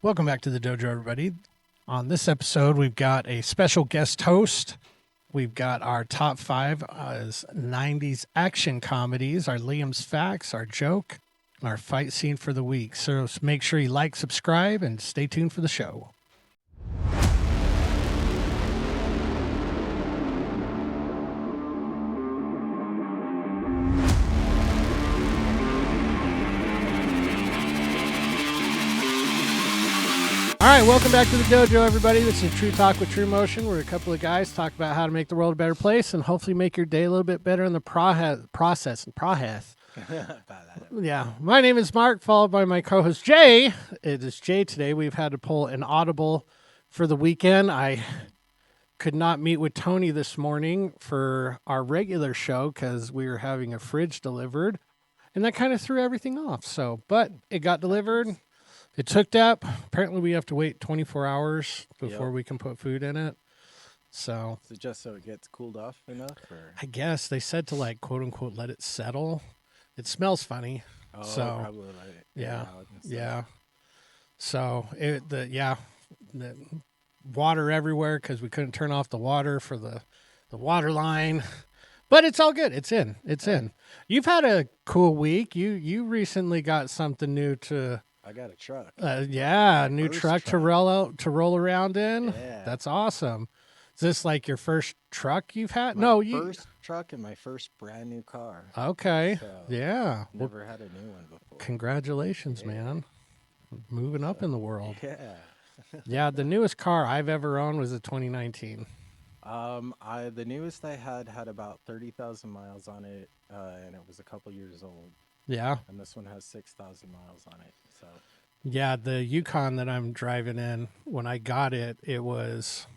Welcome back to the dojo, everybody. On this episode, we've got a special guest host. We've got our top 5 as 90s action comedies, our Liam's Facts, our joke, and our fight scene for the week. So make sure you like, subscribe, and stay tuned for the show. All right, welcome back to the dojo, everybody. This is True Talk with TruMotion, where a couple of guys talk about how to make the world a better place and hopefully make your day a little bit better in the process. Yeah, my name is Mark, followed by my co-host Jay. It is Jay today. We've had to pull an audible for the weekend. I could not meet with Tony this morning for our regular show because we were having a fridge delivered, and that kind of threw everything off. But it got delivered. It's hooked up. Apparently, we have to wait 24 hours before we can put food in it. So is it just so it gets cooled off enough? Or? I guess they said to, like, quote unquote, let it settle. It smells funny. Oh, so probably let it yeah. So the water everywhere because we couldn't turn off the water for the water line. But it's all good. It's in. You've had a cool week. You recently got something new to. I got a truck. New truck to roll around in. Yeah. That's awesome. Is this like your first truck you've had? First truck and my first brand new car. Okay. So yeah. Never had a new one before. Congratulations, man. Moving up in the world. Yeah. Yeah, the newest car I've ever owned was a 2019. The newest I had about 30,000 miles on it, and it was a couple years old. Yeah. And this one has 6,000 miles on it. So. Yeah, the Yukon that I'm driving in, when I got it, it was,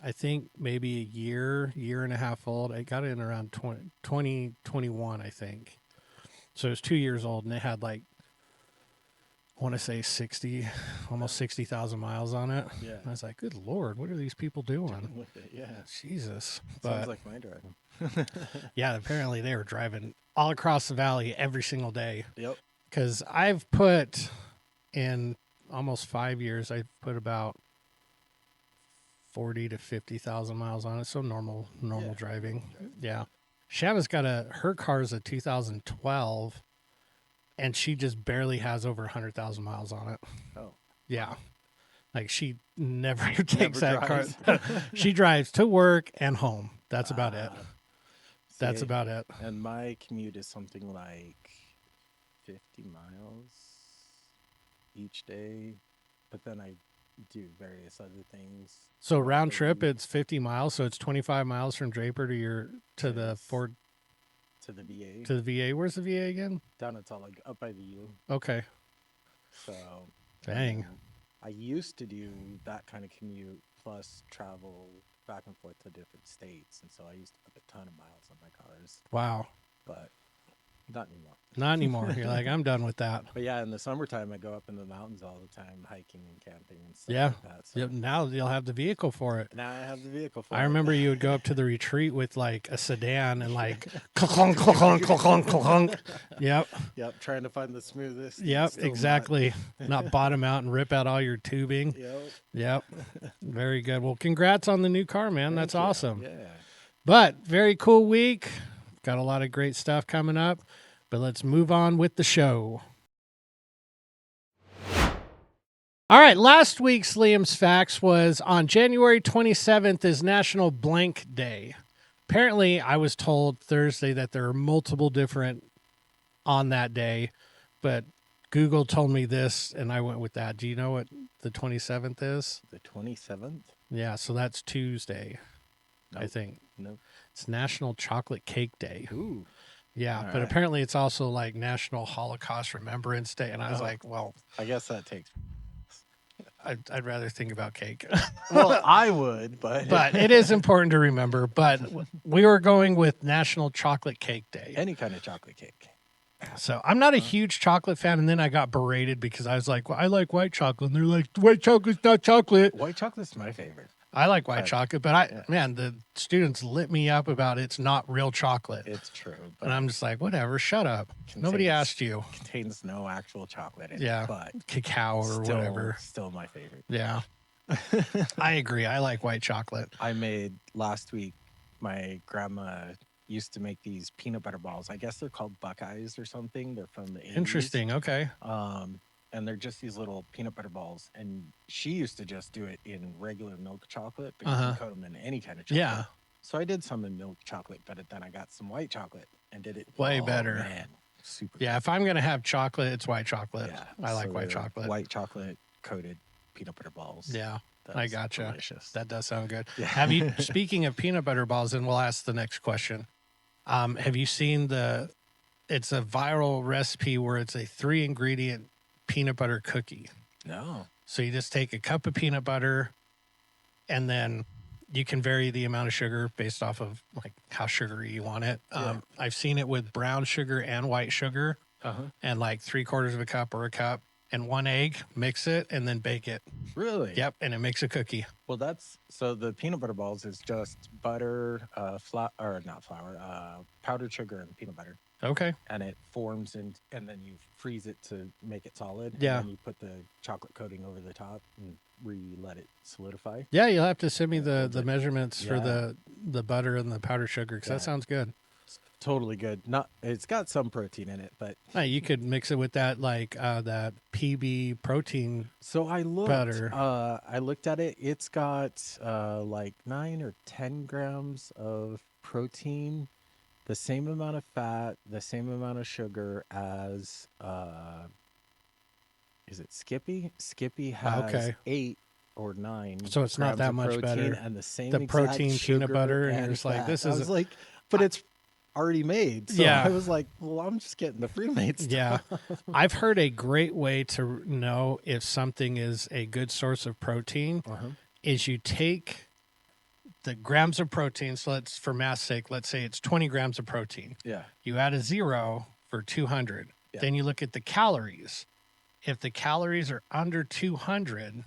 I think, maybe a year and a half old. I got it in around 2021, I think. So it was 2 years old, and it had like, I want to say almost 60,000 miles on it. Yeah. And I was like, good Lord, what are these people doing? With it, yeah. Jesus. Sounds like my driving. Yeah, apparently they were driving all across the valley every single day. Yep. Because I've put in almost 5 years, I've put about 40 to 50,000 miles on it. So normal driving. Yeah. Shanna's got her car's a 2012, and she just barely has over 100,000 miles on it. Oh. Yeah. Like she never takes that car. She drives to work and home. That's about it. That's about it. And my commute is something like 50 miles each day, but then I do various other things. So round trip, it's 50 miles. So it's 25 miles from Draper to the Ford. To the VA. To the VA. Where's the VA again? Down at Salt Lake, up by the U. Okay. So. Dang. I used to do that kind of commute plus travel back and forth to different states, and so I used to put a ton of miles on my cars. Wow. But not anymore. Not anymore. You're like, I'm done with that. But yeah, in the summertime, I go up in the mountains all the time, hiking and camping and stuff like that. So. Yep. Now you'll have the vehicle for it. Now I have the vehicle for it. I remember you would go up to the retreat with like a sedan and like clunk, clunk, clunk, clunk. Yep. Yep. Trying to find the smoothest. Yep. Exactly. Not bottom out and rip out all your tubing. Yep. Very good. Well, congrats on the new car, man. That's awesome. Yeah. But very cool week. Got a lot of great stuff coming up. But let's move on with the show. All right, last week's Liam's Facts was on January 27th is National Blank Day. Apparently, I was told Thursday that there are multiple different on that day, but Google told me this, and I went with that. Do you know what the 27th is? The 27th? Yeah, so that's Tuesday, I think. Nope. It's National Chocolate Cake Day. Ooh. Yeah, but apparently it's also like National Holocaust Remembrance Day. And I was like, well, I guess that takes. I'd rather think about cake. Well, I would, but. But it is important to remember. But we were going with National Chocolate Cake Day. Any kind of chocolate cake. So I'm not a huge chocolate fan. And then I got berated because I was like, well, I like white chocolate. And they're like, white chocolate's not chocolate. White chocolate's my favorite. I like white chocolate, but yeah. man, the students lit me up about it's not real chocolate. It's true. But And I'm just like, whatever, shut up. Nobody asked you. Contains no actual chocolate in Yeah. it, but Cacao or whatever. Still my favorite. Yeah. I agree. I like white chocolate. I made last week, my grandma used to make these peanut butter balls. I guess they're called Buckeyes or something. They're from the 80s. Interesting. Okay. And they're just these little peanut butter balls. And she used to just do it in regular milk chocolate, but you can coat them in any kind of chocolate. Yeah. So I did some in milk chocolate, but then I got some white chocolate and did it way better. Man, super. Yeah, if I'm gonna have chocolate, it's white chocolate. Yeah, I like white chocolate. White chocolate coated peanut butter balls. Yeah, I gotcha. Delicious. That does sound good. Yeah. Have you? Speaking of peanut butter balls, and we'll ask the next question. Have you seen it's a viral recipe where it's a 3-ingredient peanut butter cookie. No. So you just take a cup of peanut butter, and then you can vary the amount of sugar based off of like how sugary you want it. I've seen it with brown sugar and white sugar, and like 3/4 of a cup or a cup and 1 egg. Mix it and then bake it. Really? Yep, and it makes a cookie. Well, so the peanut butter balls is just butter, powdered sugar and peanut butter. Okay. And it forms and then you freeze it to make it solid. Yeah. And then you put the chocolate coating over the top and let it solidify. Yeah, you'll have to send me the measurements for the butter and the powdered sugar because that sounds good. It's totally good. It's got some protein in it, but you could mix it with that that PB protein. So I looked butter. I looked at it. It's got like 9 or 10 grams of protein. The same amount of fat, the same amount of sugar as, is it Skippy? Skippy has 8 or 9. So it's not that much better. And the same the protein peanut butter, and you're just like, this is. I was like, but it's already made. So I was like, well, I'm just getting the pre-made stuff. Yeah. I've heard a great way to know if something is a good source of protein is you take the grams of protein. So for math's sake, let's say it's 20 grams of protein. Yeah. You add a 0 for 200. Yeah. Then you look at the calories. If the calories are under 200,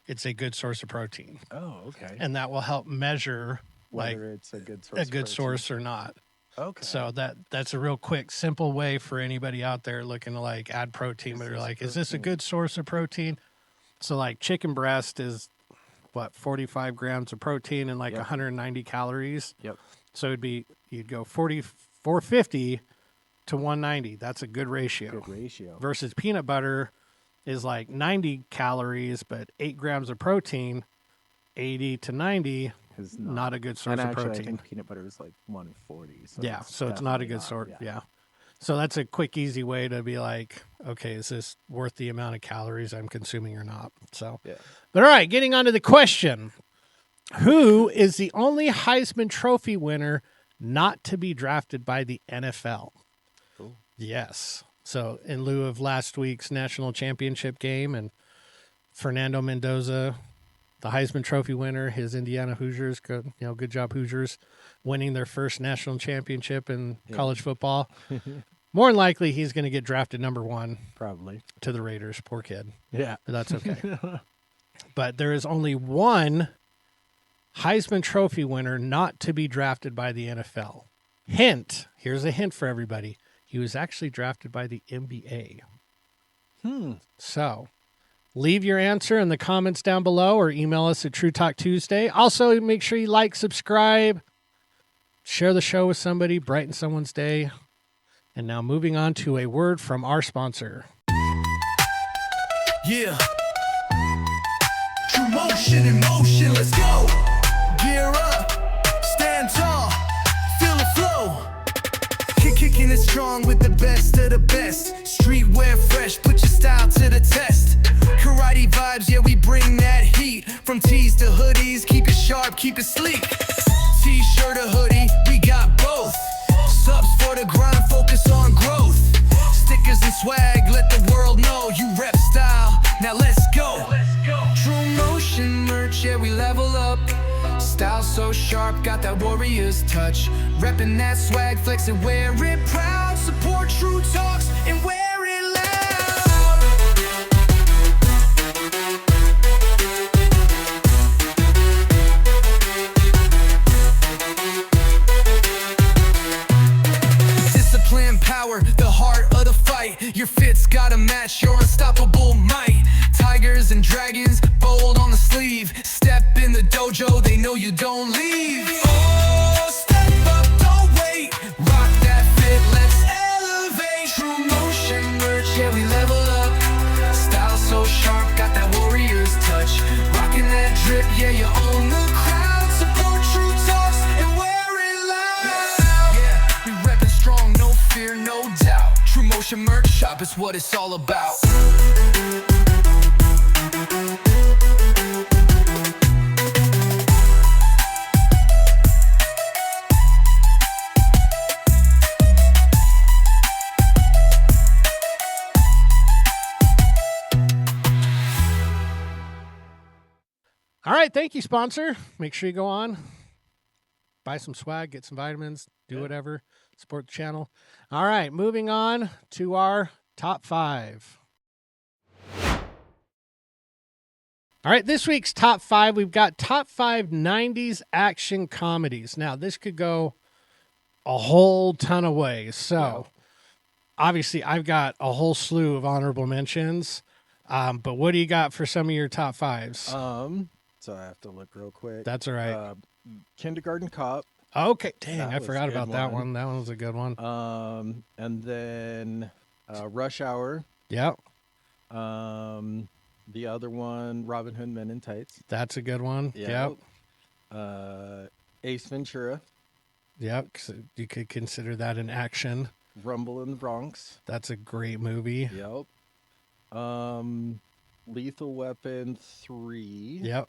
it's a good source of protein. Oh, okay. And that will help measure whether it's a good source or not. Okay. So that's a real quick, simple way for anybody out there looking to like add protein, but they're like, is this a good source of protein? So like chicken breast is 45 grams of protein and like 190 calories. Yep. So you'd go 450 to 190. That's a good ratio. Good ratio. Versus peanut butter is like 90 calories, but 8 grams of protein, 80 to 90 is not a good source of protein. I think peanut butter is like 140. So it's not a good source. Yeah. So that's a quick, easy way to be like, okay, is this worth the amount of calories I'm consuming or not? So, But all right, getting on to the question. Who is the only Heisman Trophy winner not to be drafted by the NFL? Cool. Yes. So in lieu of last week's national championship game and Fernando Mendoza, the Heisman Trophy winner, his Indiana Hoosiers, good job Hoosiers, winning their first national championship in college football. More than likely, he's going to get drafted number 1. Probably. To the Raiders. Poor kid. Yeah. But that's okay. But there is only one Heisman Trophy winner not to be drafted by the NFL. Hint. Here's a hint for everybody. He was actually drafted by the NBA. So, leave your answer in the comments down below or email us at TruTalk Tuesday. Also, make sure you like, subscribe, share the show with somebody, brighten someone's day. And now moving on to a word from our sponsor. Yeah. TruMotion in motion, let's go. Gear up, stand tall, feel the flow. Kicking it strong with the best of the best. Streetwear fresh, put your style to the test. Karate vibes, yeah, we bring that heat. From tees to hoodies, keep it sharp, keep it sleek. T-shirt or hoodie, we got both. Subs for the grind, focus on growth. Stickers and swag, let the world know you rep style. Now let's go. TruMotion merch, yeah, we level up. Style so sharp, got that warrior's touch. Reppin' that swag, flex it, wear it proud. Support TruTalks and wear it loud. and dragons, bold on the sleeve. Step in the dojo, they know you don't leave. Oh, step up, don't wait. Rock that fit, let's elevate. TruMotion merch, yeah, we level up. Style so sharp, got that warrior's touch. Rocking that drip, yeah, you own the crowd. Support TruTalks and wear it loud. Yeah, we reppin' strong, no fear, no doubt. TruMotion merch shop is what it's all about. All right, thank you, sponsor. Make sure you go on, buy some swag, get some vitamins, do whatever, support the channel. All right, moving on to our top 5. All right, this week's top 5, we've got top 5 90s action comedies. Now, this could go a whole ton of ways. So, obviously, I've got a whole slew of honorable mentions. But what do you got for some of your top 5s? So I have to look real quick. That's all right. Kindergarten Cop. Okay, dang, That I was forgot a good about that one. one. That one was a good one. And then Rush Hour. Yep, The other one, Robin Hood Men in Tights. that's a good one. Yep, Ace Ventura, yep. 'Cause you could consider that an action. Rumble in the Bronx. That's a great movie. Yep. Lethal Weapon 3. Yep.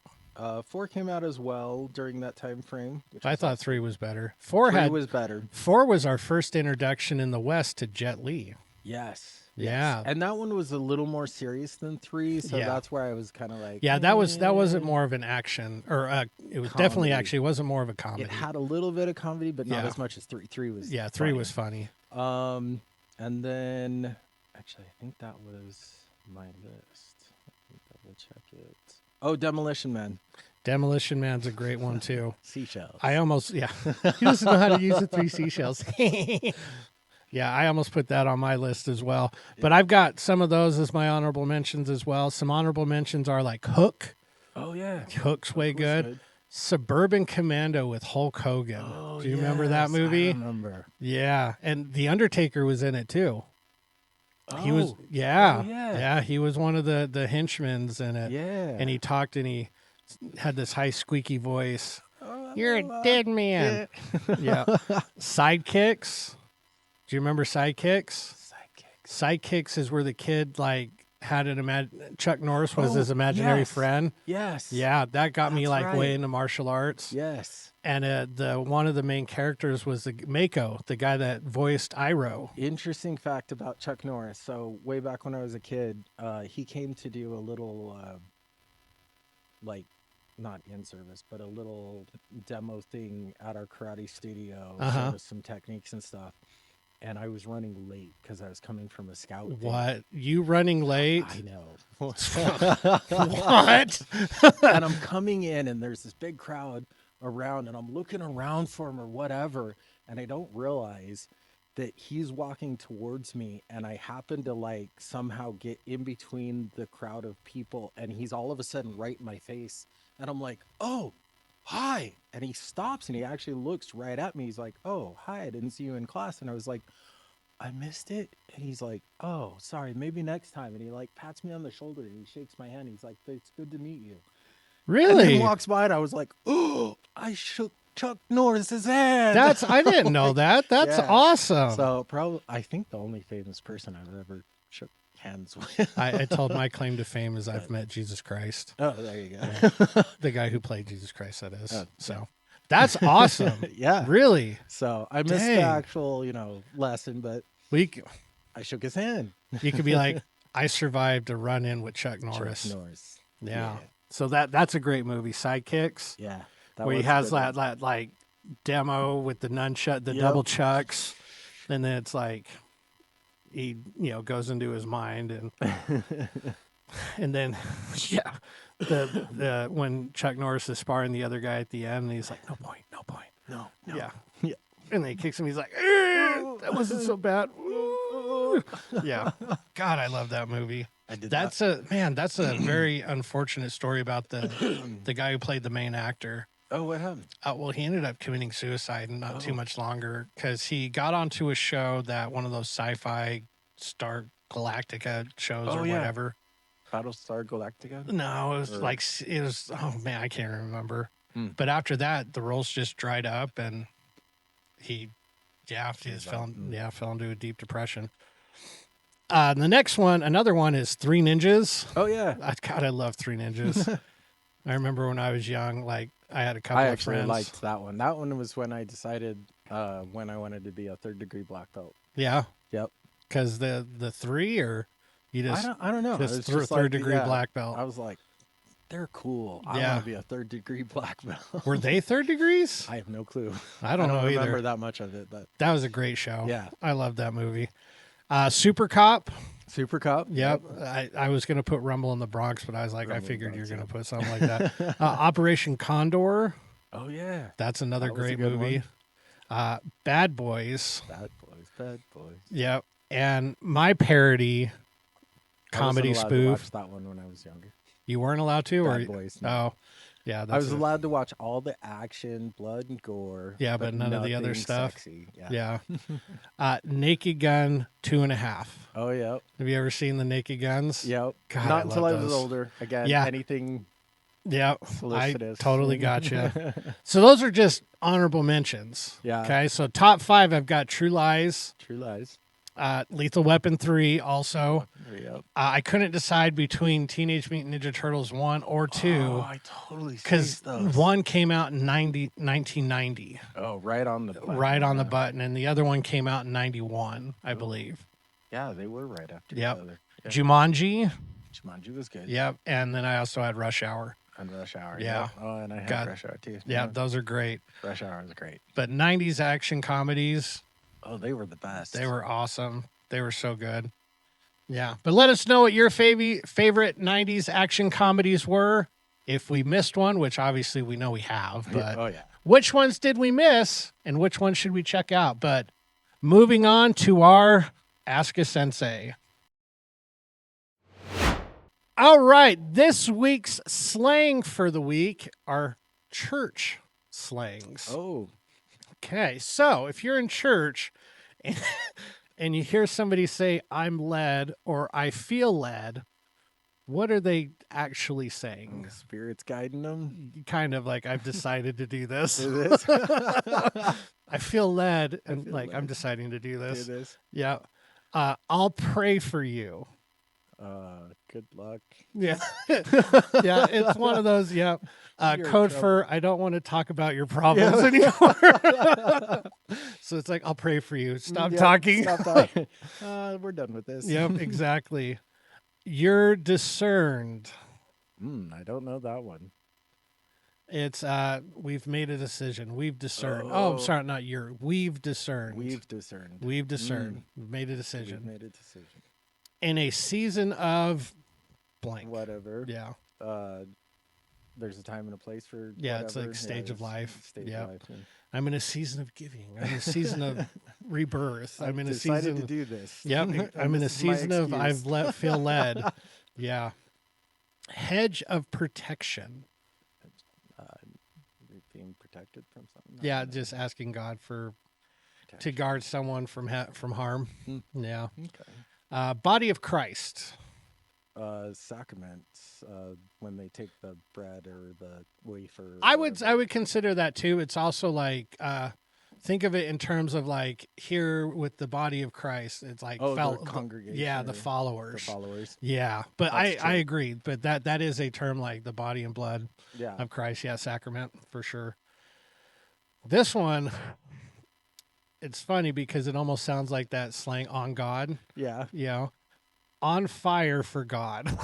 4 came out as well during that time frame. Which I was thought awesome. 3 was better. 4 3 had was better. 4 was our first introduction in the West to Jet Li. Yes. Yeah. And that one was a little more serious than 3, so Yeah. that's where I was kind of like, Yeah, that wasn't "Eh." more of an action, or it was definitely Comedy. actually wasn't more of a comedy. It had a little bit of comedy, but not Yeah. as much as 3. 3 was 3 funny. was funny. And then actually I think that was my list. Let me double check it. Oh, Demolition Man. Demolition Man's a great one too. Seashells. I almost, he doesn't know how to use the 3 seashells. Yeah, I almost put that on my list as well. But I've got some of those as my honorable mentions as well. Some honorable mentions are like Hook. Oh yeah. Hook's way was good. Suburban Commando with Hulk Hogan. Oh, Do you remember that yes, movie? I remember. Yeah, and The Undertaker was in it too. He was, Oh, yeah, yeah. he was one of the henchmen's in it. Yeah. And he talked and he had this high squeaky voice. Oh, You're a dead man. Yeah. Sidekicks. Do you remember Sidekicks? Sidekicks is where the kid like had Chuck Norris was his imaginary yes. friend. Yes. Yeah, that got me That's like right. way into martial arts. Yes. And the one of the main characters was the Mako, the guy that voiced Iroh. Interesting fact about Chuck Norris. So way back when I was a kid, he came to do a little, like, not in service, but a little demo thing at our karate studio, showed us some techniques and stuff. And I was running late because I was coming from a scout day. What? You running late? I know. What? And I'm coming in, and there's this big crowd around, and I'm looking around for him or whatever, and I don't realize that he's walking towards me, and I happen to like somehow get in between the crowd of people, and he's all of a sudden right in my face, and I'm like, oh, hi. And he stops and he actually looks right at me. He's like, oh, hi, I didn't see you in class. And I was like, I missed it. And he's like, oh, sorry, maybe next time. And he like pats me on the shoulder and he shakes my hand. He's like, it's good to meet you. And Really? he walks by and I was like, oh, I shook Chuck Norris's hand. I didn't know that. That's Yeah. awesome. So probably, I think the only famous person I've ever shook hands with. I told my claim to fame is I've met Jesus Christ. Oh, there you go. The guy who played Jesus Christ, that is. Oh, So that's awesome. Yeah. Really? So I missed Dang. the actual, lesson, but I shook his hand. You could be like, I survived a run in with Chuck Norris. Chuck Norris. Yeah. So that's a great movie. Sidekicks, Yeah. where he was has good one. that like demo with the nunchuck, the Yep. double chucks, and then it's like he goes into his mind and and then the when Chuck Norris is sparring the other guy at the end, and he's like, no point. No. Yeah. Yeah. And then he kicks him. He's like, that wasn't so bad. Ooh. Yeah. God, I love that movie. I did That's a very unfortunate story about the guy who played the main actor. Oh, what happened? Well, he ended up committing suicide not too much longer because he got onto a show that one of those sci-fi Star Galactica shows or whatever. Battlestar Galactica? No, it was oh man, I can't remember. But after that, the roles just dried up and he just fell into a deep depression. The next one, another one is Three Ninjas. Oh yeah. I love Three Ninjas. I remember when I was young, like I had a couple of friends. I actually liked that one. That one was when I decided when I wanted to be a 3rd degree black belt. Yeah. Yep. Because the three, or you just I don't know. Just third degree black belt. I was like, they're cool. I want to be a 3rd degree black belt. Were they 3rd degrees? I have no clue. I don't know either. Remember that much of it, but that was a great show. Yeah, I loved that movie. Super Cop. Super Cop. Yep. I was going to put Rumble in the Bronx, but I was like, I figured you're going to put something like that. Operation Condor. Oh yeah, that's another great movie. Bad Boys. Bad Boys. Yep. And my parody comedy spoof. To watch that one when I was younger. You weren't allowed to, Bad Boys. No. Oh, yeah. I was allowed to watch all the action, blood, and gore. Yeah, but none of the other stuff. Sexy. Yeah. Naked Gun 2.5. Oh yeah. Have you ever seen the Naked Guns? Yep. God, not until I was older. Again, anything. Yeah, solicitous. I totally got you. So those are just honorable mentions. Yeah. Okay, so top 5, I've got True Lies. True Lies. Lethal Weapon 3 also. Yep. I couldn't decide between Teenage Mutant Ninja Turtles 1 or 2. Oh, I totally because 1 came out in 1990. Oh, right on the button. Right on the button, and the other one came out in 91, I believe. Yeah, they were right after each other. Yeah. Jumanji. Jumanji was good. Yep, and then I also had Rush Hour. And Rush Hour. Yeah. Yep. Oh, and I had Rush Hour too. Yeah, those are great. Rush Hour was great. But 90s action comedies. Oh, they were the best. They were awesome. They were so good. Yeah. But let us know what your favorite 90s action comedies were. If we missed one, which obviously we know we have, but which ones did we miss and which ones should we check out? But moving on to our Ask a Sensei. All right. This week's slang for the week are church slangs. Oh. Okay. So if you're in church and you hear somebody say, I'm led or I feel led, what are they actually saying? Spirits guiding them? Kind of like, I've decided to do this. It is? I feel led and I'm deciding to do this. It is? Yeah. I'll pray for you. Good luck. Yeah. Yeah, it's one of those, yeah. Code for I don't want to talk about your problems anymore. So it's like, I'll pray for you. Stop talking. Stop talking. We're done with this. Yep, exactly. You're discerned. I don't know that one. It's we've made a decision. We've discerned. Oh, I'm sorry, not you're. We've discerned. We've discerned. We've discerned. We've made a decision. We've made a decision. In a season of blank. Whatever. Yeah. There's a time and a place for whatever. It's like stage of life. Yeah. I'm in a season of giving. I'm in a season of rebirth. I'm in a season to do this. Yep. I'm in a season of feel led. Yeah. Hedge of protection. Being protected from something. Yeah, just asking God to guard someone from harm. Yeah. Okay. Body of Christ. Sacraments, when they take the bread or the wafer. I would consider that too. It's also like think of it in terms of like here with the body of Christ. It's like the congregation. Yeah, the followers. The followers. Yeah, but I agree. But that is a term like the body and blood of Christ. Yeah, sacrament for sure. This one, it's funny because it almost sounds like that slang on God. Yeah. Yeah. On fire for God.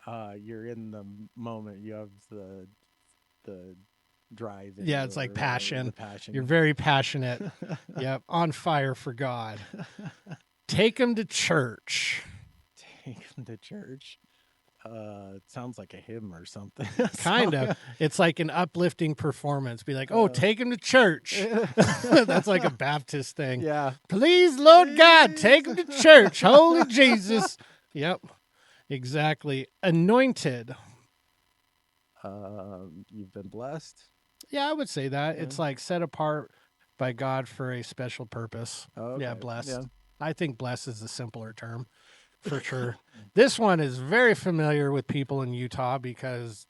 You're in the moment. You have the drive. Yeah, it's like passion. Passion. You're very passionate. Yep. On fire for God. Take him to church. Take him to church. It sounds like a hymn or something. Kind of. It's like an uplifting performance. Be like, take him to church. That's like a Baptist thing. Yeah. Please, Lord God, take him to church. Holy Jesus. Yep. Exactly. Anointed. You've been blessed. Yeah, I would say that. Yeah. It's like set apart by God for a special purpose. Oh, Yeah, okay. blessed. Yeah. I think blessed is the simpler term for sure. This one is very familiar with people in Utah because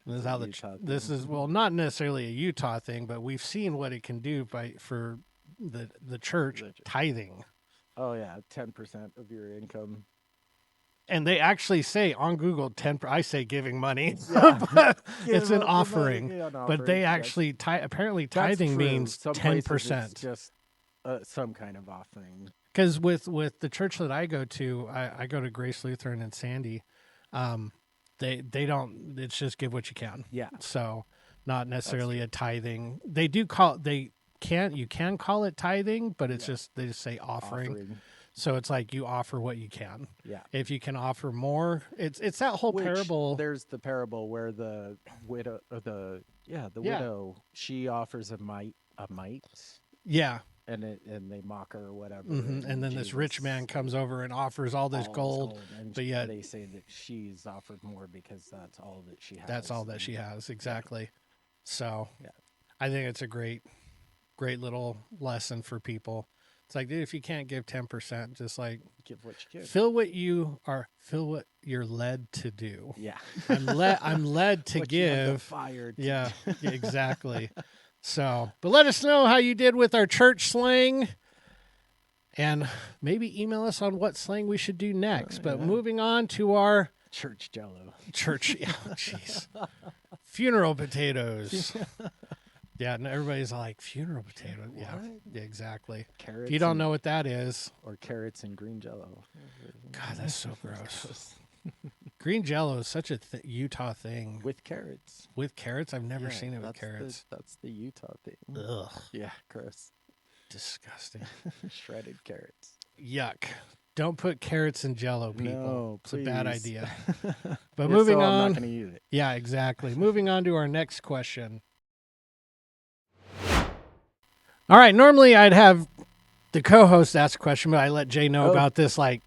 this is how this is, well, not necessarily a Utah thing, but we've seen what it can do for the church tithing. Oh yeah, 10% of your income. And they actually say on Google 10. I say giving money, but it's an offering. But they actually apparently tithing means 10%. Just some kind of offering. Because with the church that I go to, I go to Grace Lutheran in Sandy. They don't. It's just give what you can. Yeah. So not necessarily a tithing. They do call you can call it tithing, but it's just they just say offering. So it's like you offer what you can. Yeah. If you can offer more, it's that whole parable. There's the parable where the widow, widow, she offers a mite. Yeah. And they mock her or whatever. Mm-hmm. And then this rich man comes over and offers all this gold. But yet they say that she's offered more because that's all that she has. That's all that she has. Exactly. So I think it's a great little lesson for people. It's like, dude, if you can't give 10%, just like give what you give. Feel what you're led to do. Yeah. I'm led to give. Fired. Yeah, exactly. So, but let us know how you did with our church slang, and maybe email us on what slang we should do next. But moving on to our church jello. Jeez. Funeral potatoes. Yeah, and everybody's like, funeral potato. Yeah, exactly. Carrots. If you don't know what that is. Or carrots and green jello. God, that's so gross. Green jello is such a Utah thing. With carrots. With carrots? I've never seen it with carrots. That's the Utah thing. Ugh. Yeah, gross. Disgusting. Shredded carrots. Yuck. Don't put carrots in jello, people. No, it's a bad idea. But if moving so, on. I'm not going to eat it. Yeah, exactly. Moving on to our next question. All right, normally I'd have the co-host ask a question, but I let Jay know about this like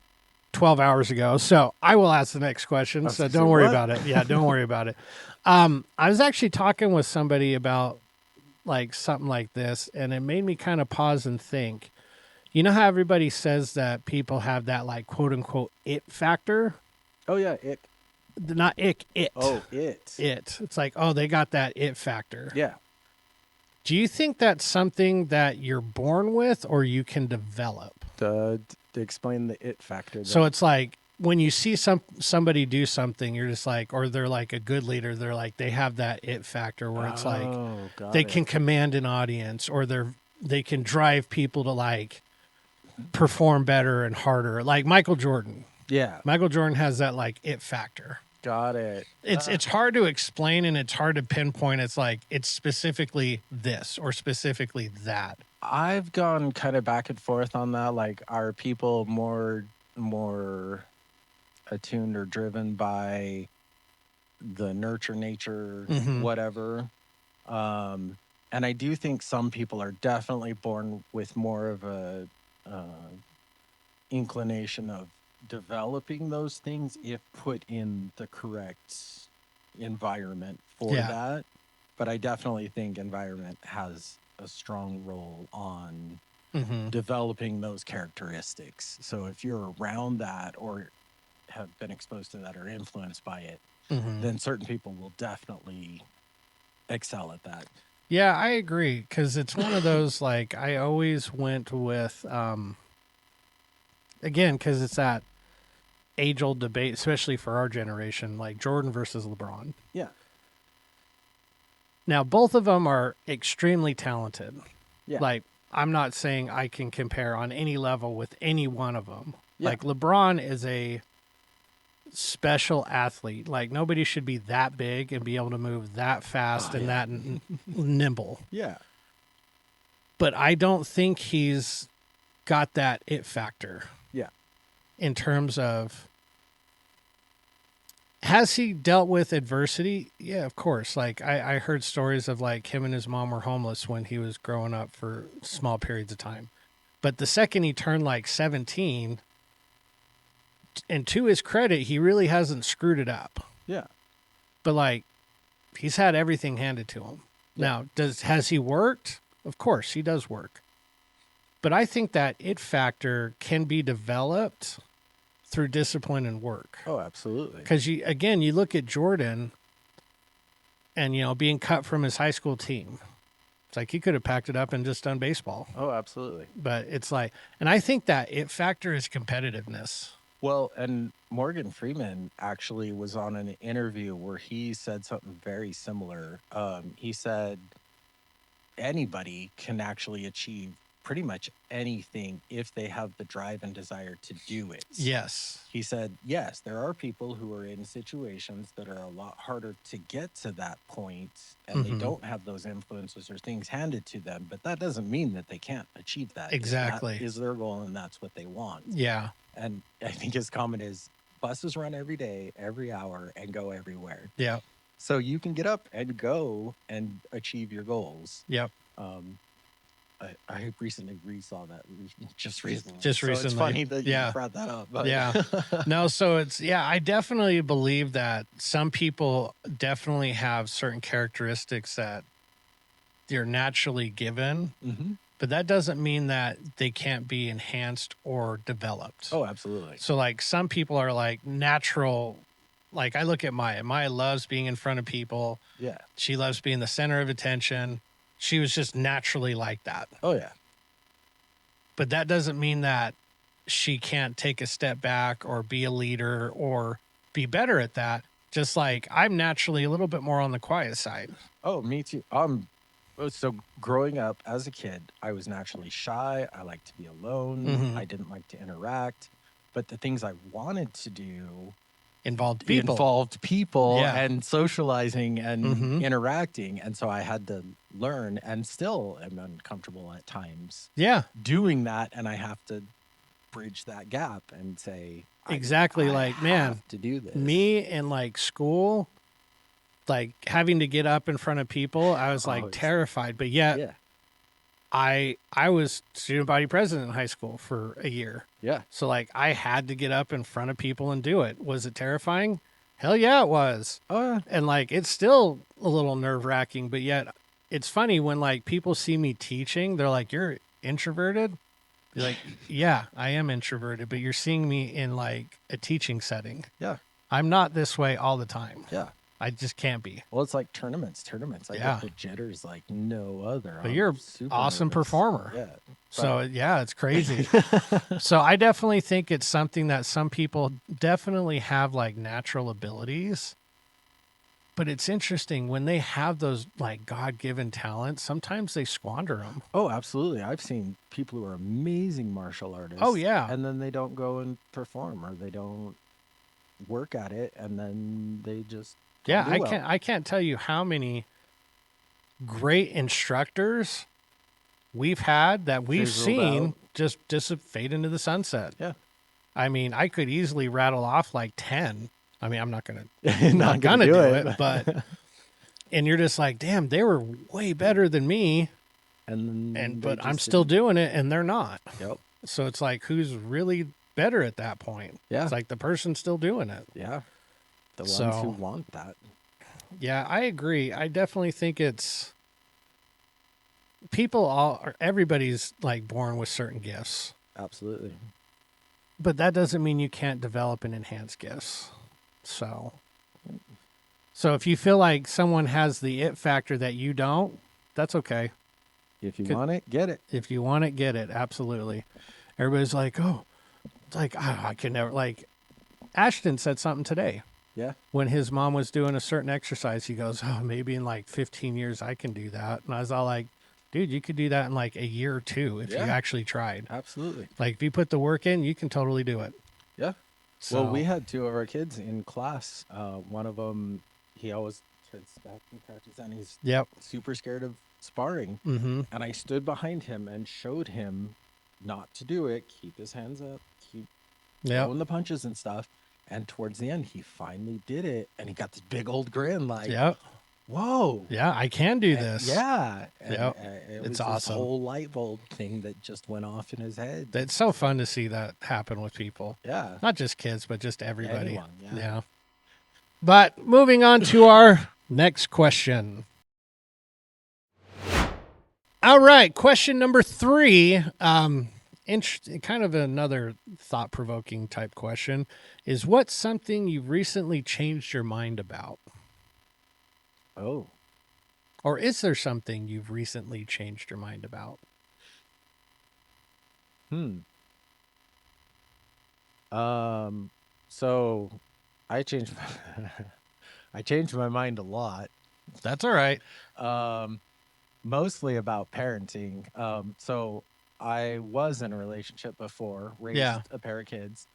12 hours ago. So I will ask the next question. So don't worry about it. Yeah, don't worry about it. I was actually talking with somebody about like something like this, and it made me kind of pause and think. You know how everybody says that people have that like quote unquote it factor? Oh yeah, it. Not ick, it. Oh, it. It. It's like, oh, they got that it factor. Yeah. Do you think that's something that you're born with or you can develop? To explain the it factor. Then. So it's like when you see somebody do something, you're just like, or they're like a good leader, they're like, they have that it factor where it's like they can command an audience, or they can drive people to like perform better and harder. Like Michael Jordan. Yeah. Michael Jordan has that like it factor. Got it. It's hard to explain and it's hard to pinpoint. It's like it's specifically this or specifically that. I've gone kind of back and forth on that. Like, are people more attuned or driven by the nurture, nature, whatever? And I do think some people are definitely born with more of a inclination of developing those things if put in the correct environment for that. But I definitely think environment has a strong role on developing those characteristics. So if you're around that or have been exposed to that or influenced by it, then certain people will definitely excel at that. Yeah, I agree. Because it's one of those, like, I always went with, again, because it's that age-old debate, especially for our generation, like Jordan versus LeBron. Yeah. Now, both of them are extremely talented. Yeah. Like, I'm not saying I can compare on any level with any one of them. Yeah. Like, LeBron is a special athlete. Like, nobody should be that big and be able to move that fast and that nimble. Yeah. But I don't think he's got that it factor. Yeah. In terms of, has he dealt with adversity? Yeah, of course. Like I heard stories of like him and his mom were homeless when he was growing up for small periods of time. But the second he turned like 17, And to his credit, he really hasn't screwed it up. Yeah. But like, he's had everything handed to him. Yeah. Now, has he worked? Of course, he does work. But I think that it factor can be developed through discipline and work. Oh, absolutely. Because you look at Jordan and, being cut from his high school team. It's like he could have packed it up and just done baseball. Oh, absolutely. But it's like, and I think that it factor is competitiveness. Well, and Morgan Freeman actually was on an interview where he said something very similar. He said anybody can actually achieve pretty much anything if they have the drive and desire to do it. Yes. He said, yes, there are people who are in situations that are a lot harder to get to that point, and they don't have those influences or things handed to them, but that doesn't mean that they can't achieve that. Exactly. That is their goal, and that's what they want. Yeah. And I think his comment is, buses run every day, every hour, and go everywhere. Yeah. So you can get up and go and achieve your goals. Yep. I recently resaw that just recently. Just so recently. It's funny that Yeah. you brought that up. But. Yeah. No, so I definitely believe that some people definitely have certain characteristics that they're naturally given, but that doesn't mean that they can't be enhanced or developed. Oh, absolutely. So like some people are like natural. Like I look at Maya. Maya loves being in front of people. Yeah. She loves being the center of attention. She was just naturally like that. Oh, yeah. But that doesn't mean that she can't take a step back or be a leader or be better at that. Just like I'm naturally a little bit more on the quiet side. Oh, me too. So growing up as a kid, I was naturally shy. I liked to be alone. I didn't like to interact. But the things I wanted to do Involved people and socializing and interacting. And so I had to learn, and still am uncomfortable at times doing that. And I have to bridge that gap and say, exactly. I like, have man, to do this. Me in like school, like having to get up in front of people, I was like terrified, but yet I was student body president in high school for a year. Yeah. So like I had to get up in front of people and do it. Was it terrifying? Hell yeah, it was. Oh, yeah. And like it's still a little nerve wracking, but yet it's funny when like people see me teaching, they're like, "You're introverted?" You're like, "Yeah, I am introverted, but you're seeing me in like a teaching setting." Yeah. I'm not this way all the time. Yeah. I just can't be. Well, it's like tournaments. I get the jitters like no other. But you're an awesome performer. Yeah. So yeah, it's crazy. So I definitely think it's something that some people definitely have like natural abilities. But it's interesting when they have those like God-given talents, sometimes they squander them. Oh, absolutely. I've seen people who are amazing martial artists. Oh, yeah. And then they don't go and perform, or they don't work at it, and then they just Yeah, don't do well. I can't tell you how many great instructors we've had that we've Fizzled seen out. just fade into the sunset. Yeah. I mean, I could easily rattle off like 10. I mean, I'm not gonna do it, but and you're just like, damn, they were way better than me, but I'm still doing it, and they're not. Yep. So it's like, who's really better at that point? Yeah. It's like the person still doing it. Yeah. The ones So- who want that. Yeah, I agree. I definitely think it's everybody's like born with certain gifts, Absolutely. but that doesn't mean you can't develop and enhance gifts. So if you feel like someone has the it factor that you don't, that's okay. If you want it, get it. If you want it, get it. Absolutely. Everybody's like, oh, it's like, I can never, like, Ashton said something today. Yeah. When his mom was doing a certain exercise, he goes, oh, maybe in like 15 years I can do that. And I was all like, dude, you could do that in like a year or two if you actually tried. Absolutely. Like if you put the work in, you can totally do it. Yeah. So, Well, we had two of our kids in class. One of them, he always sits back and crouches, and he's super scared of sparring. Mm-hmm. And I stood behind him and showed him not to do it. Keep his hands up. Keep throwing the punches and stuff. And towards the end, he finally did it, and he got this big old grin, like, whoa. Yeah, I can do this. Yeah. And, Yep. it It's was awesome. this whole light bulb thing that just went off in his head. It's so fun to see that happen with people. Yeah. Not just kids, but just everybody. Anyone, yeah. Yeah. But moving on to our next question. All right, question number 3. Kind of another thought-provoking type question is, what's something you've recently changed your mind about? Oh. Or is there something you've recently changed your mind about? So I changed my mind a lot. That's all right. Mostly about parenting. So I was in a relationship before, raised a pair of kids,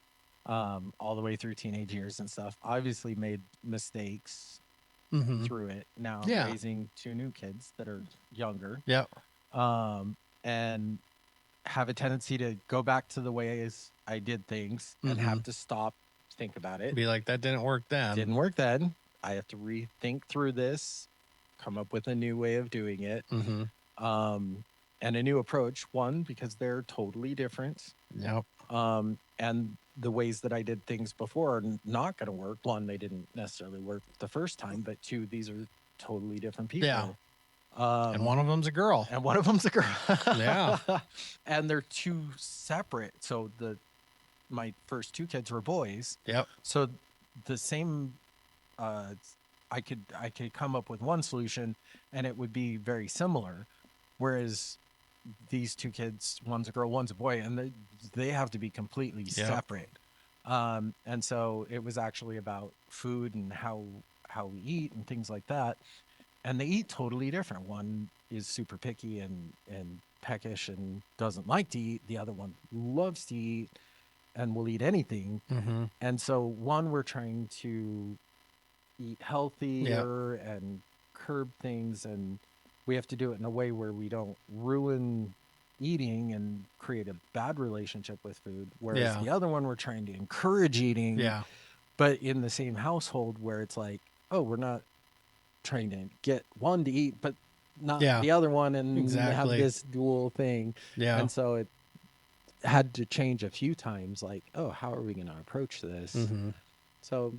all the way through teenage years and stuff. Obviously made mistakes through it. Now I'm raising 2 new kids that are younger. Yeah. And have a tendency to go back to the ways I did things and have to stop, think about it. Be like, that didn't work then. Didn't work then. I have to rethink through this, come up with a new way of doing it. And a new approach. One, because they're totally different. Yep. And the ways that I did things before are not going to work. One, they didn't necessarily work the first time, but 2, these are totally different people. Yeah. And one of them's a girl. And one of them's a girl. Yeah. And they're 2 separate. So my first 2 kids were boys. Yep. So the same, I could come up with one solution and it would be very similar. Whereas these 2 kids, one's a girl, one's a boy, and they have to be completely separate. And so it was actually about food and how we eat and things like that. And they eat totally different. One is super picky and peckish and doesn't like to eat. The other one loves to eat and will eat anything. And so one, we're trying to eat healthier and curb things, and we have to do it in a way where we don't ruin eating and create a bad relationship with food. Whereas the other one, we're trying to encourage eating, but in the same household where it's like, oh, we're not trying to get one to eat, but not the other one, and have this dual thing. Yeah. And so it had to change a few times, like, oh, how are we going to approach this? So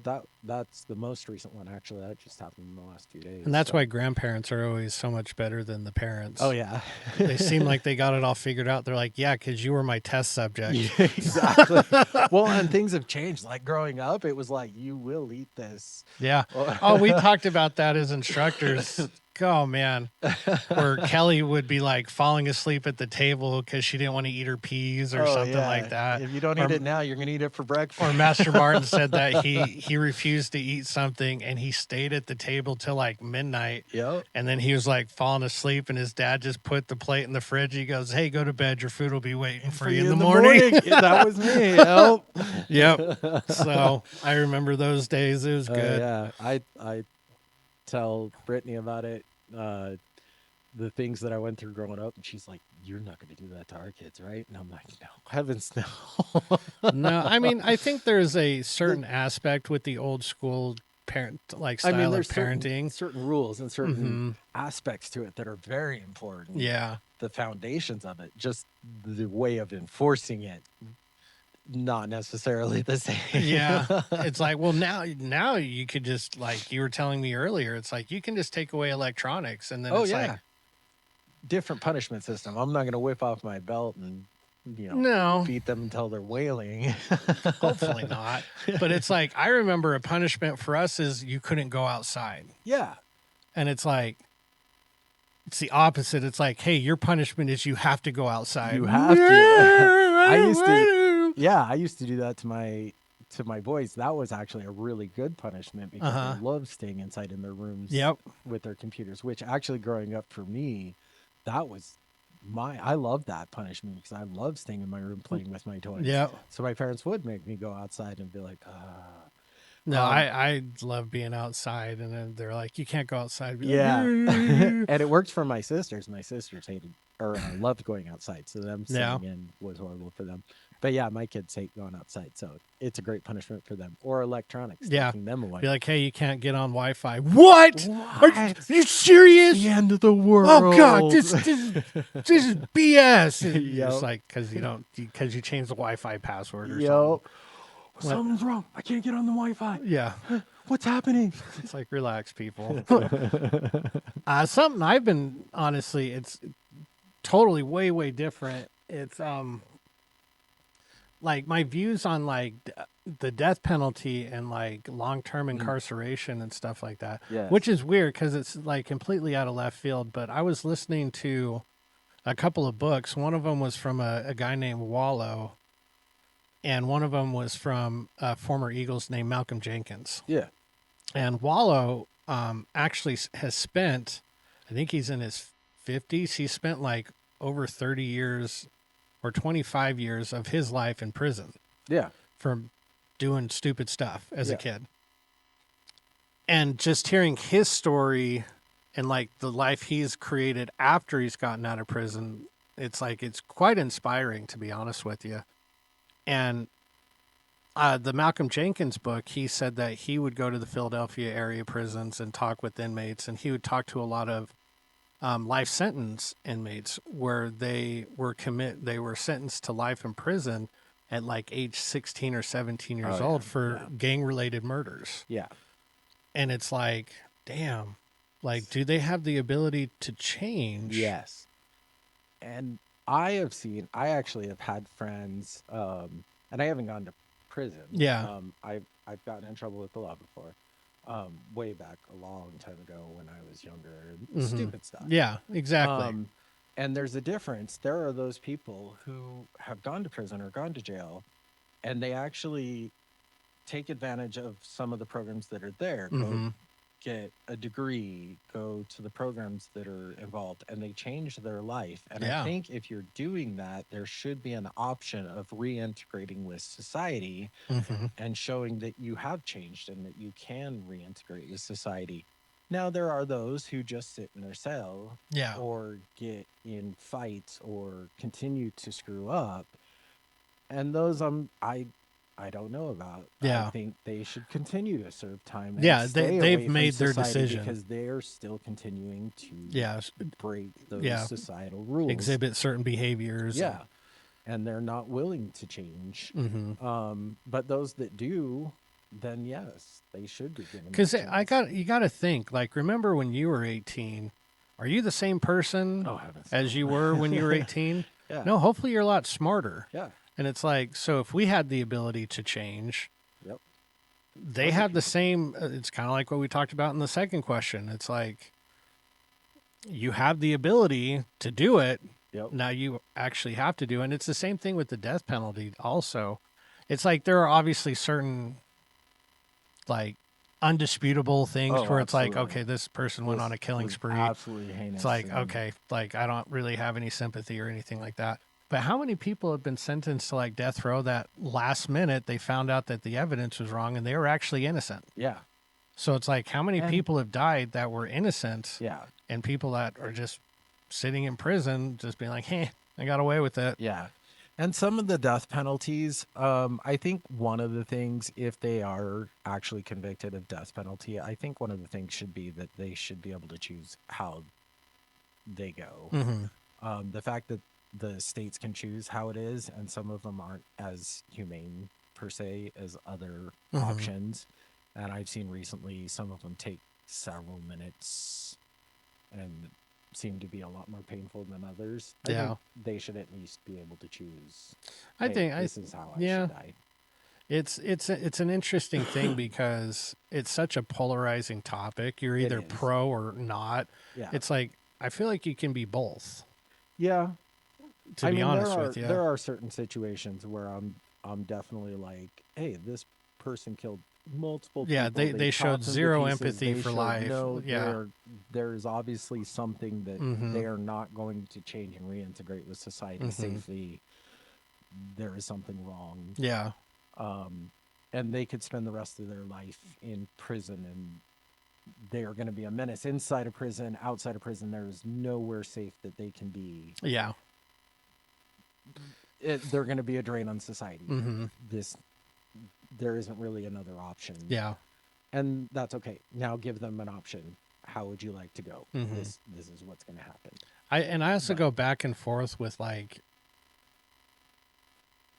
that's the most recent one, actually. That just happened in the last few days. And that's why grandparents are always so much better than the parents. Oh, yeah. They seem like they got it all figured out. They're like, yeah, because you were my test subject. Yeah, exactly. Well, and things have changed. Like growing up, it was like, you will eat this. Yeah. Oh, we talked about that as instructors. Oh, man. Where Kelly would be like falling asleep at the table because she didn't want to eat her peas or something like that. If you don't eat it now, you're going to eat it for breakfast. Or Master Martin said that he refused to eat something and he stayed at the table till like midnight. Yep. And then he was like falling asleep and his dad just put the plate in the fridge. He goes, hey, go to bed. Your food will be waiting for you in the morning. That was me. Yep. So I remember those days. It was good. Yeah. I tell Brittany about it, the things that I went through growing up, and she's like, you're not going to do that to our kids, right? And I'm like, no, heavens no. No, I mean, I think there's a certain aspect with the old school parent style of parenting. Certain rules and certain aspects to it that are very important. Yeah. The foundations of it, just the way of enforcing it, not necessarily the same. Yeah. It's like, well, now you could just, like you were telling me earlier, it's like you can just take away electronics and then like different punishment system. I'm not going to whip off my belt and beat them until they're wailing. Hopefully not. But it's like, I remember a punishment for us is you couldn't go outside. Yeah. And it's like, it's the opposite. It's like, hey, your punishment is you have to go outside. You have to. I used to do that to my boys. That was actually a really good punishment because they love staying inside in their rooms with their computers, which actually growing up for me, that was I loved that punishment because I loved staying in my room playing with my toys. Yeah. So my parents would make me go outside and be like, No, I love being outside, and then they're like, you can't go outside. And it worked for my sisters. My sisters hated or loved going outside, so them sitting in was horrible for them. But yeah, my kids hate going outside, so it's a great punishment for them. Or electronics, Yeah. taking them away. Be like, hey, you can't get on Wi-Fi. What? Are you serious? The end of the world. Oh God, this is BS. And you're Yep. just like, because you changed the Wi-Fi password or Yep. something. Something's wrong. I can't get on the Wi-Fi. Yeah. What's happening? It's like, relax, people. Something I've been, honestly, it's totally way, way different. It's like my views on like the death penalty and like long-term incarceration and stuff like that, Yes. which is weird because it's like completely out of left field. But I was listening to a couple of books. One of them was from a guy named Wallow, and one of them was from a former Eagles named Malcolm Jenkins. Yeah. And Wallow actually has spent, I think he's in his 50s. He spent like over 30 years or 25 years of his life in prison. Yeah. For doing stupid stuff as a kid. And just hearing his story and like the life he's created after he's gotten out of prison, it's like, it's quite inspiring, to be honest with you. And the Malcolm Jenkins book, he said that he would go to the Philadelphia area prisons and talk with inmates, and he would talk to a lot of life sentence inmates where they were sentenced to life in prison at like age 16 or 17 years old for gang-related murders. Yeah. And it's like, damn, like, do they have the ability to change? Yes. And I actually have had friends, and I haven't gone to prison. Yeah. I've gotten in trouble with the law before, way back a long time ago when I was younger. Stupid stuff. Yeah, exactly. And there's a difference. There are those people who have gone to prison or gone to jail, and they actually take advantage of some of the programs that are there. Go get a degree, go to the programs that are involved, and they change their life. And I think if you're doing that, there should be an option of reintegrating with society and showing that you have changed and that you can reintegrate with society. Now, there are those who just sit in their cell or get in fights or continue to screw up. And those I don't know about. Yeah. I think they should continue to serve time. And They've made their decision. Because they're still continuing to break those societal rules. Exhibit certain behaviors. Yeah. And they're not willing to change. But those that do, then yes, they should be given. Because you got to think, like, remember when you were 18, are you the same person as you were when you were 18? Yeah. No, hopefully you're a lot smarter. Yeah. And it's like, so if we had the ability to change, they have the same, it's kind of like what we talked about in the second question. It's like, you have the ability to do it. Now you actually have to do it. And it's the same thing with the death penalty also. It's like, there are obviously certain, like, undisputable things where it's like, okay, this person went on a killing spree. Absolutely heinous. It's like, okay, like, I don't really have any sympathy or anything like that. But how many people have been sentenced to like death row that last minute they found out that the evidence was wrong and they were actually innocent? Yeah. So it's like, how many people have died that were innocent? Yeah. And people that are just sitting in prison just being like, hey, I got away with it. Yeah. And some of the death penalties, I think one of the things, if they are actually convicted of death penalty, I think one of the things should be that they should be able to choose how they go. The fact that the states can choose how it is, and some of them aren't as humane per se as other options. And I've seen recently some of them take several minutes and seem to be a lot more painful than others. I think they should at least be able to choose. This is how I should die. It's an interesting thing because it's such a polarizing topic. You're either pro or not. Yeah. It's like, I feel like you can be both. Yeah. To be honest with you, there are certain situations where I'm definitely like, hey, this person killed multiple people. Yeah, they showed zero empathy for life. There's obviously something that they are not going to change and reintegrate with society safely. There is something wrong. Yeah. And they could spend the rest of their life in prison, and they are going to be a menace inside of prison, outside of prison. There is nowhere safe that they can be. Yeah. they're going to be a drain on society. Mm-hmm. There isn't really another option. Yeah. And that's okay. Now give them an option. How would you like to go? Mm-hmm. This is what's going to happen. I also go back and forth with like,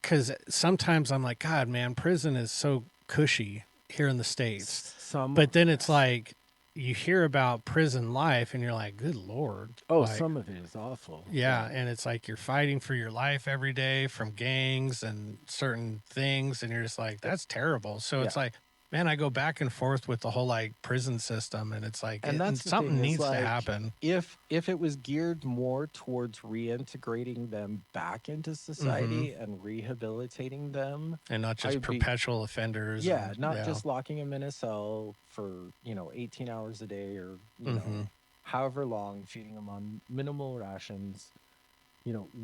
because sometimes I'm like, God, man, prison is so cushy here in the States. But then it's like, you hear about prison life and you're like, good Lord. Oh, like, some of it is awful. Yeah. And it's like, you're fighting for your life every day from gangs and certain things. And you're just like, that's terrible. So it's like, man, I go back and forth with the whole like prison system, and it's like, and that's something needs to happen. If it was geared more towards reintegrating them back into society and rehabilitating them, and not just perpetual offenders. Yeah, not just locking them in a cell for 18 hours a day or you know however long, feeding them on minimal rations.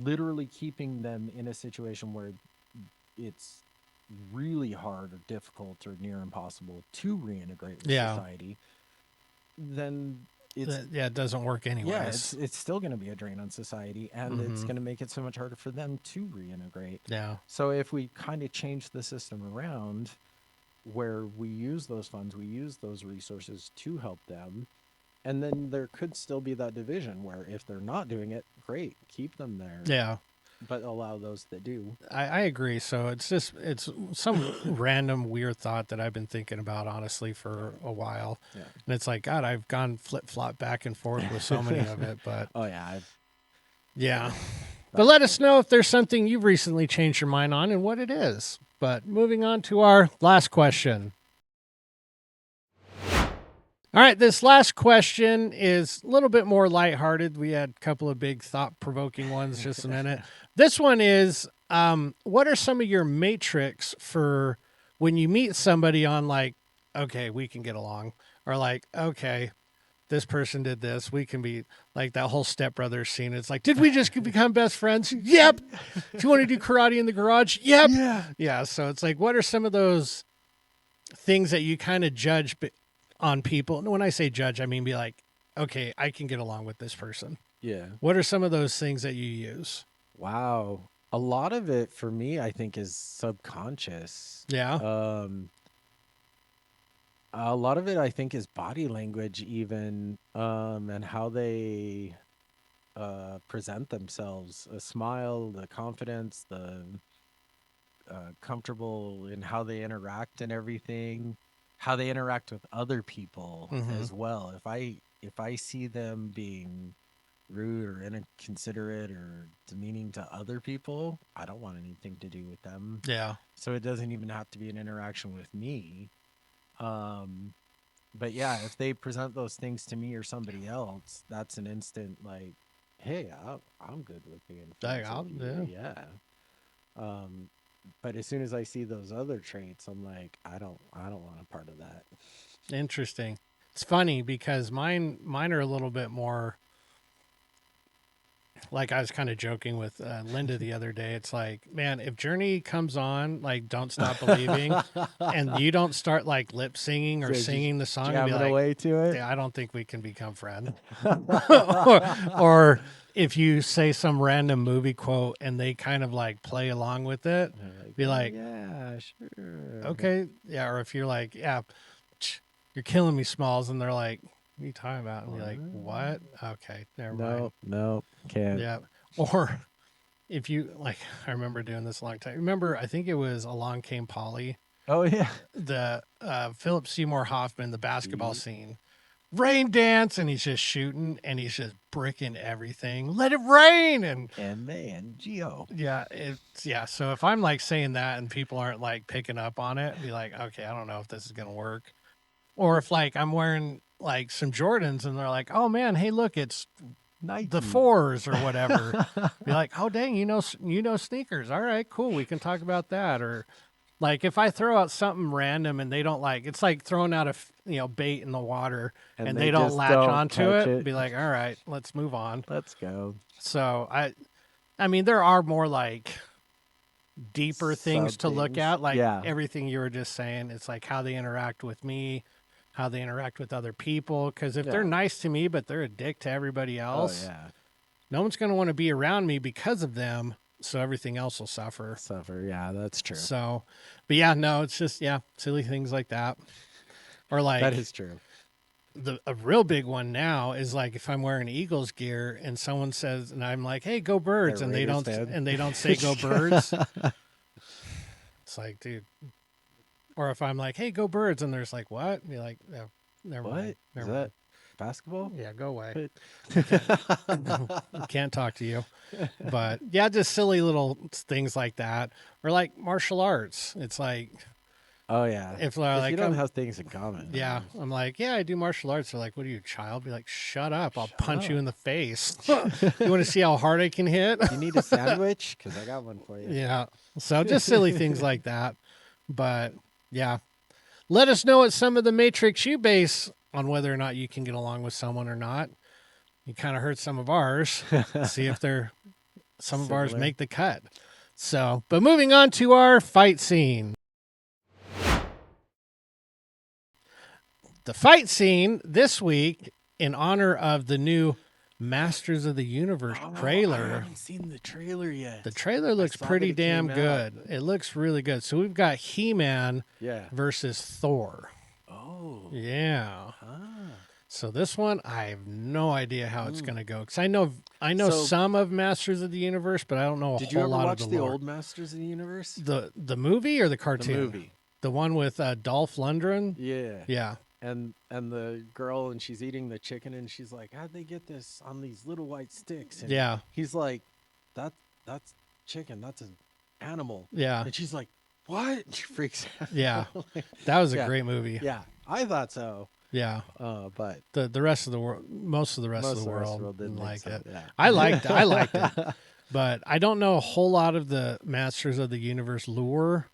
Literally keeping them in a situation where it's really hard or difficult or near impossible to reintegrate with society, then it doesn't work anyways. Yeah, it's still going to be a drain on society, and it's going to make it so much harder for them to reintegrate. Yeah. So if we kind of change the system around where we use those funds, we use those resources to help them, and then there could still be that division where if they're not doing it, great, keep them there. Yeah. But allow those that do. I agree. So it's some random weird thought that I've been thinking about, honestly, for a while. Yeah. And it's like, God, I've gone flip-flop back and forth with so many of it. But oh, yeah. Yeah. But let us know if there's something you've recently changed your mind on and what it is. But moving on to our last question. All right, this last question is a little bit more lighthearted. We had a couple of big thought-provoking ones just a minute. This one is, what are some of your matrix for when you meet somebody on like, okay, we can get along, or like, okay, this person did this, we can be like that whole Step Brothers scene. It's like, did we just become best friends? Yep. Do you want to do karate in the garage? Yep. Yeah. So it's like, what are some of those things that you kind of judge on people? And when I say judge, I mean be like, okay, I can get along with this person. Yeah. What are some of those things that you use? Wow. A lot of it for me, I think, is subconscious. Yeah. A lot of it, I think, is body language even, and how they present themselves. A smile, the confidence, the comfortable in how they interact and everything. How they interact with other people as well. If I see them being rude or inconsiderate or demeaning to other people, I don't want anything to do with them. Yeah. So it doesn't even have to be an interaction with me. But yeah, if they present those things to me or somebody else, that's an instant like, hey, I'm good with being friends with you. Yeah. But as soon as I see those other traits, I'm like, I don't want a part of that. Interesting. It's funny because mine are a little bit more like, I was kind of joking with Linda the other day. It's like, man, if Journey comes on, like Don't Stop Believing, and you don't start like lip singing or singing the song, and be like, away to it. Yeah, I don't think we can become friends. or if you say some random movie quote and they kind of like play along with it, be like, yeah, sure. Okay. Yeah. Or if you're like, yeah, you're killing me, Smalls. And they're like, what are you talking about? And you're like, what? Okay. Never mind. No, can't. Yeah. Or if you like, I remember doing this a long time. Remember, I think it was Along Came Polly. Oh, yeah. The Philip Seymour Hoffman, the basketball scene. Rain dance, and he's just shooting, and he's just bricking everything. Let it rain, and Geo. Yeah, so if I'm like saying that and people aren't like picking up on it, be like, okay, I don't know if this is gonna work. Or if like I'm wearing like some Jordans and they're like, oh man, hey look, it's Nike. The Fours or whatever. Be like, oh dang, you know sneakers. All right, cool, we can talk about that. Or like if I throw out something random and they don't like, it's like throwing out a bait in the water and they don't latch onto it, be like, all right, let's move on. Let's go. So I mean, there are more like deeper things to look at, like everything you were just saying. It's like how they interact with me, how they interact with other people. Because if they're nice to me, but they're a dick to everybody else, no one's going to want to be around me because of them. so everything else will suffer. Yeah, that's true. So, but yeah, no, it's just silly things like that. Or like That is true. a real big one now is like if I'm wearing Eagles gear and someone says, and I'm like, "Hey, go Birds," They're and they Raiders don't, fan. and they don't say "Go Birds." It's like, dude. Or if I'm like, "Hey, go Birds," and there's like, "What?" And you're like, "No, never What? mind. Is Never that mind. basketball? Yeah, go away. But- Can't talk to you." But yeah, just silly little things like that, or like martial arts. It's like, Oh yeah. if they're 'Cause like, you don't I'm- have things in common. yeah, I'm like, yeah, I do martial arts. They're like, what are you, a child? Be like, shut up. I'll punch you up. in the face. You want to see how hard I can hit? You need a sandwich? Because I got one for you. Yeah. So just silly things like that. But yeah, let us know what some of the Matrix you base on whether or not you can get along with someone or not. You kind of heard some of ours. See if some of ours Similar. make the cut. So, but moving on to our fight scene. The fight scene this week, in honor of the new Masters of the Universe I trailer. haven't seen the trailer yet. The trailer looks saw that pretty it damn came good. It looks really good. So we've got He-Man Yeah. versus Thor. Oh. Yeah. Ah. So this one, I have no idea how it's going to go. Because I know So- some of Masters of the Universe, but I don't know a Did whole you ever lot watch of the lore. old Masters of the Universe? The movie or the The cartoon? movie. The one with Dolph Lundgren? Yeah. Yeah. And the girl, and she's eating the chicken, and she's like, "How'd they get this on these little white sticks?" And Yeah. he's like, "That's chicken. That's an animal." Yeah. And she's like, "What?" And she freaks out. Yeah. That was a Yeah. great movie. Yeah, I thought so. Yeah. But The rest of the world, most of the rest most of the world didn't didn't like think it. so. Yeah. I liked it. But I don't know a whole lot of the Masters of the Universe lore.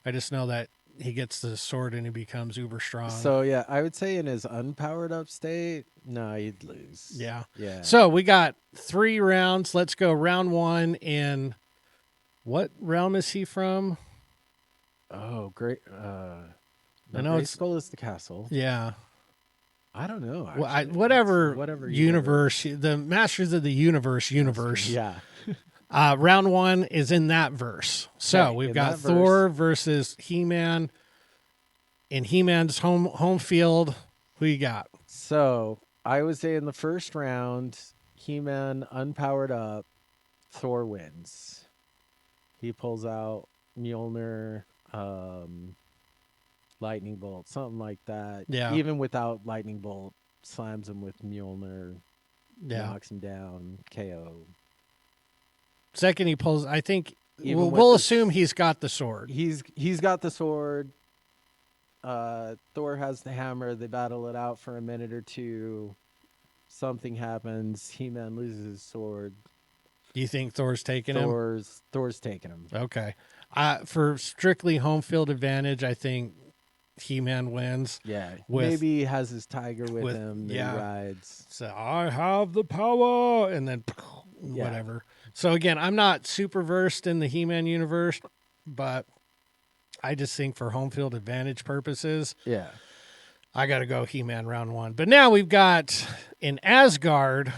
I just know that he gets the sword and he becomes uber strong. So yeah, I would say in his unpowered up state, no, he'd lose. Yeah. Yeah. So we got 3 rounds. Let's go round 1 in what realm is he from? Oh, great. I know it's Skull is the castle. yeah. I don't know. Well, actually. whatever you universe, the Masters of the universe. Yeah. Round 1 is in that verse. So Okay, we've in got that Thor versus He-Man in He-Man's home field. Who you got? So I would say in the first round, He-Man unpowered up, Thor wins. He pulls out Mjolnir, lightning bolt, something like that. Yeah. Even without lightning bolt, slams him with Mjolnir, Yeah. knocks him down, KO. Second, he pulls. I think Even with we'll the- assume he's got the sword. He's got the sword. Thor has the hammer. They battle it out for a minute or two. Something happens. He-Man loses his sword. Do you think Thor's taking him? Thor's taking him. Okay. For strictly home field advantage, I think He-Man wins. Yeah. With- Maybe he has his tiger with with- him. That yeah. he rides. So I have the power, and then Yeah. whatever. So again, I'm not super versed in the He-Man universe, but I just think for home field advantage purposes, Yeah. I got to go He-Man round 1. But now we've got in Asgard.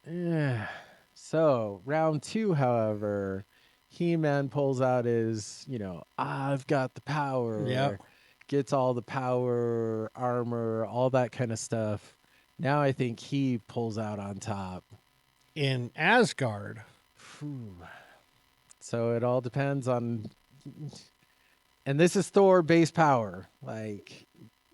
Yeah. So round 2, however, He-Man pulls out his, I've got the power. Yep. Gets all the power, armor, all that kind of stuff. Now I think he pulls out on top. In Asgard, Phew. So it all depends on, and this is Thor base power,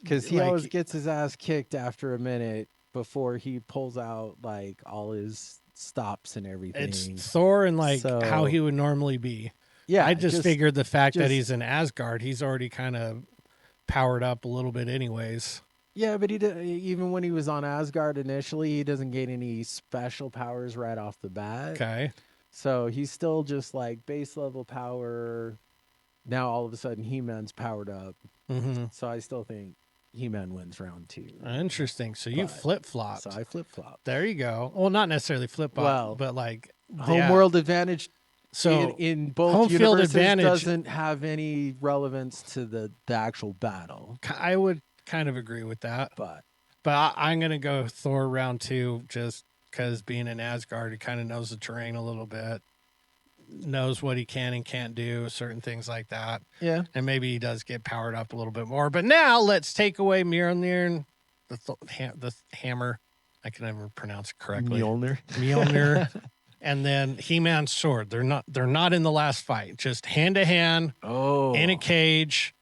because he Like- always gets his ass kicked after a minute before he pulls out all his stops and everything. it's Thor and how So- he would normally be. Yeah, I just figured the fact that just- he's in Asgard, he's already kind of powered up a little bit anyways. Yeah, but even when he was on Asgard initially, he doesn't gain any special powers right off the bat. Okay. So he's still just base level power. Now all of a sudden He-Man's powered up. Mm-hmm. So I still think He-Man wins round 2. Interesting. So you But- flip-flopped. So I flip-flop. There you go. Well, not necessarily flip-flop, Well, but Home world advantage So in both home field universes advantage- doesn't have any relevance to the actual battle. I would kind of agree with that. But But I'm going to go Thor round 2 just because being in Asgard, he kind of knows the terrain a little bit. knows what he can and can't do, certain things like that. Yeah. And maybe he does get powered up a little bit more. But now let's take away Mjolnir, the hammer. I can never pronounce it correctly. Mjolnir. And then He-Man's sword. They're not in the last fight. Just hand to hand. Oh. In a cage.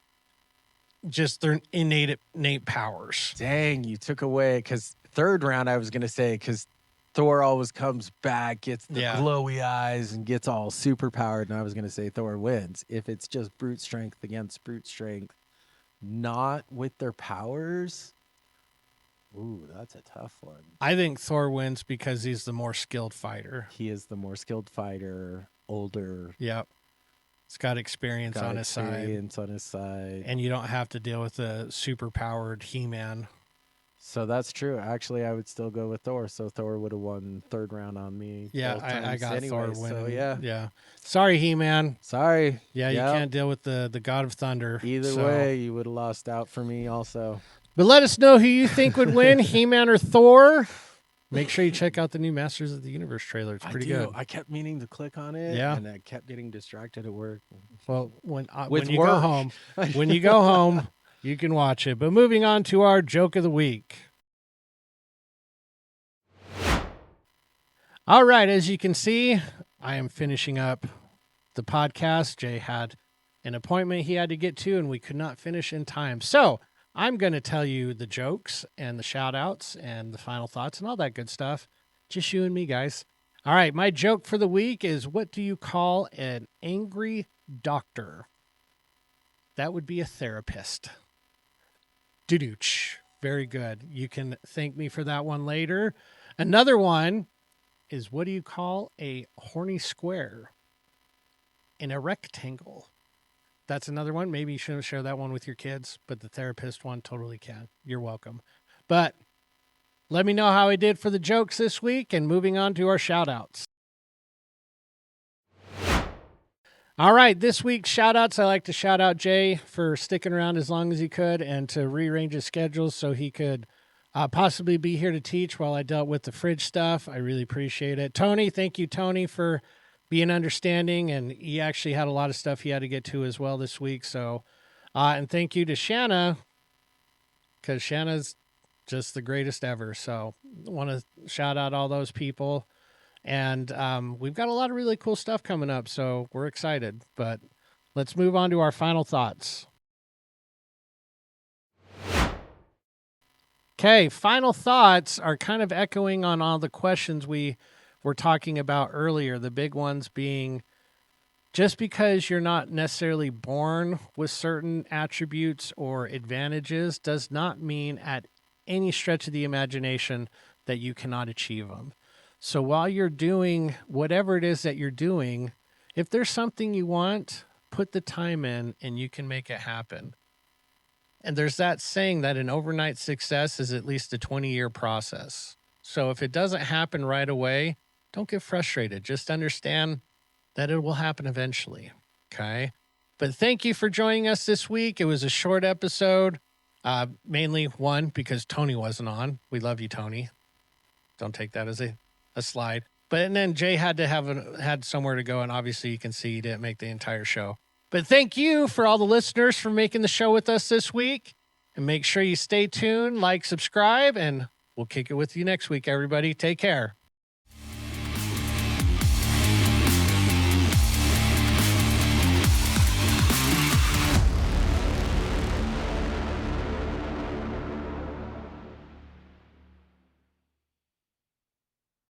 Just their innate powers. Dang, you took away, because third round I was going to say, because Thor always comes back, gets the glowy eyes, and gets all super powered, and I was going to say Thor wins. If it's just brute strength against brute strength, not with their powers, ooh, that's a tough one. I think Thor wins because he's the more skilled fighter. He is the more skilled fighter, older. Yep. He's got experience on his side. And you don't have to deal with a super-powered He-Man. So that's true. Actually, I would still go with Thor. So Thor would have won third round on me. Yeah, I got anyway, Thor winning. So yeah. Yeah. Sorry, He-Man. Sorry. Yeah, you can't deal with the God of Thunder. Either way, you would have lost out for me also. But let us know who you think would win, He-Man or Thor. Make sure you check out the new Masters of the Universe trailer. It's pretty good. I kept meaning to click on it, and I kept getting distracted at work. Well, when you go home, you can watch it. But moving on to our joke of the week. All right, as you can see, I am finishing up the podcast. Jay had an appointment he had to get to, and we could not finish in time. So I'm going to tell you the jokes and the shout outs and the final thoughts and all that good stuff. Just you and me, guys. All right. My joke for the week is, what do you call an angry doctor? That would be a therapist. Doo-dooch. Very good. You can thank me for that one later. Another one is, what do you call a horny square? In a rectangle. That's another one. Maybe you shouldn't share that one with your kids, but the therapist one totally can. You're welcome. But let me know how I did for the jokes this week, and moving on to our shout outs. All right, this week's shout outs, I like to shout out Jay for sticking around as long as he could and to rearrange his schedule so he could possibly be here to teach while I dealt with the fridge stuff. I really appreciate it. Tony, thank you, Tony, for being understanding, and he actually had a lot of stuff he had to get to as well this week. So, and thank you to Shanna, because Shanna's just the greatest ever. So I want to shout out all those people. And we've got a lot of really cool stuff coming up, so we're excited. But let's move on to our final thoughts. Okay, final thoughts are kind of echoing on all the questions we were talking about earlier. The big ones being, just because you're not necessarily born with certain attributes or advantages does not mean at any stretch of the imagination that you cannot achieve them. So while you're doing whatever it is that you're doing, if there's something you want, put the time in and you can make it happen. And there's that saying that an overnight success is at least a 20-year process. So if it doesn't happen right away, don't get frustrated. Just understand that it will happen eventually. Okay. But thank you for joining us this week. It was a short episode, mainly one because Tony wasn't on. We love you, Tony. Don't take that as a slide. And then Jay had somewhere to go, and obviously you can see he didn't make the entire show. But thank you for all the listeners for making the show with us this week. And make sure you stay tuned, like, subscribe, and we'll kick it with you next week, everybody. Take care.